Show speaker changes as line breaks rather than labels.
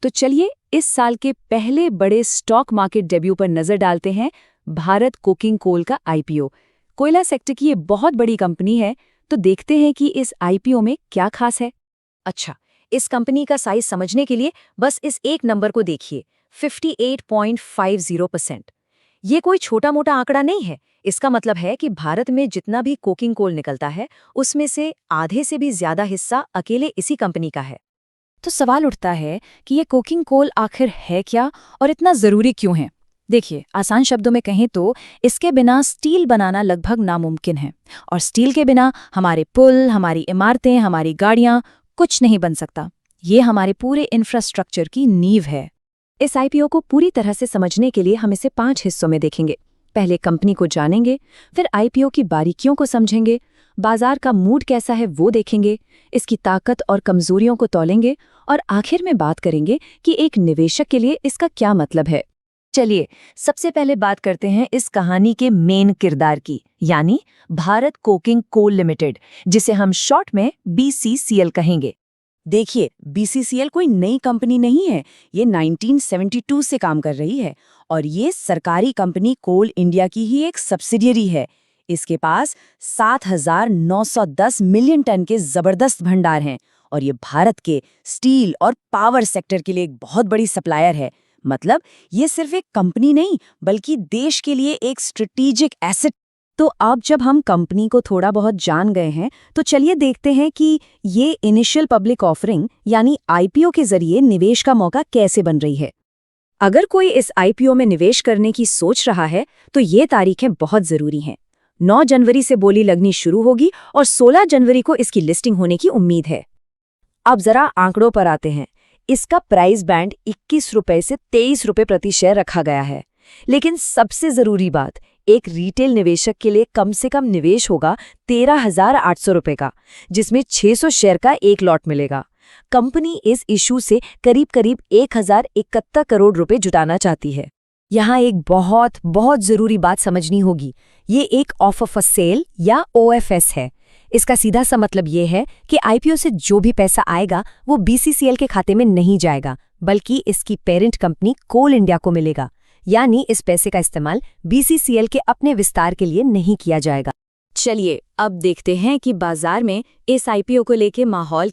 तो चलिए इस साल के पहले बड़े स्टॉक मार्केट डेब्यू पर नजर डालते हैं, भारत कोकिंग कोल का आईपीओ। कोयला सेक्टर की ये बहुत बड़ी कंपनी है, तो देखते हैं कि इस आईपीओ में क्या खास है।
अच्छा, इस कंपनी का साइज समझने के लिए बस इस एक नंबर को देखिए, 58.50%। ये कोई छोटा मोटा आंकड़ा नहीं है। इसका मतलब है कि भारत में जितना भी कोकिंग कोल निकलता है, उसमें से आधे से भी ज्यादा हिस्सा अकेले इसी कंपनी का है।
तो सवाल उठता है कि ये कोकिंग कोल आखिर है क्या और इतना ज़रूरी क्यों है। देखिए, आसान शब्दों में कहें तो इसके बिना स्टील बनाना लगभग नामुमकिन है, और स्टील के बिना हमारे पुल, हमारी इमारतें, हमारी गाड़ियां कुछ नहीं बन सकता। ये हमारे पूरे इंफ्रास्ट्रक्चर की नींव है। इस आईपीओ को पूरी तरह से समझने के लिए हम इसे 5 हिस्सों में देखेंगे। पहले कंपनी को जानेंगे, फिर आईपीओ की बारीकियों को समझेंगे, बाजार का मूड कैसा है वो देखेंगे, इसकी ताकत और कमजोरियों को तौलेंगे, और आखिर में बात करेंगे कि एक निवेशक के लिए इसका क्या मतलब है।
चलिए, सबसे पहले बात करते हैं इस कहानी के मेन किरदार की, यानी भारत कोकिंग कोल लिमिटेड, जिसे हम शॉर्ट में बीसीसीएल कहेंगे।
देखिए, बीसीसीएल कोई नई कंपनी नहीं है। ये 1972 से काम कर रही है, और ये सरकारी कंपनी कोल इंडिया की ही एक सब्सिडियरी है। इसके पास 7,910 मिलियन टन के जबरदस्त भंडार हैं, और ये भारत के स्टील और पावर सेक्टर के लिए एक बहुत बड़ी सप्लायर है। मतलब ये सिर्फ एक कंपनी नहीं, बल्कि देश के लिए एक स्ट्रेटेजिक एसेट। तो अब जब हम कंपनी को थोड़ा बहुत जान गए हैं, तो चलिए देखते हैं कि ये इनिशियल पब्लिक ऑफरिंग यानी आईपीओ के जरिए निवेश का मौका कैसे बन रही है। अगर कोई इस आईपीओ में निवेश करने की सोच रहा है, तो ये तारीखें बहुत जरूरी हैं। 9 जनवरी से बोली लगनी शुरू होगी और 16 जनवरी को इसकी लिस्टिंग होने की उम्मीद है। अब जरा आंकड़ों पर आते हैं। इसका प्राइस बैंड 21 रुपए से 23 रुपए प्रति शेयर रखा गया है। लेकिन सबसे जरूरी बात, एक रिटेल निवेशक के लिए कम से कम निवेश होगा 13,800 रुपए का, जिसमें 600 शेयर का एक लॉट मिलेगा। कंपनी इस इशू से करीब करीब 1,071 करोड़ रुपए जुटाना चाहती है। यहाँ एक बहुत जरूरी बात समझनी होगी। ये एक ऑफर फॉर सेल या ओएफएस है। इसका सीधा सा मतलब ये है कि आईपीओ से जो भी पैसा आएगा वो बीसीसीएल के खाते में नहीं जाएगा, बल्कि इसकी पेरेंट कंपनी कोल इंडिया को मिलेगा। यानी इस पैसे का इस्तेमाल बीसीसीएल के अपने विस्तार के लिए नहीं किया जाएगा। चलिए अब देखते हैं कि बाजार में इस आईपीओ को लेके माहौल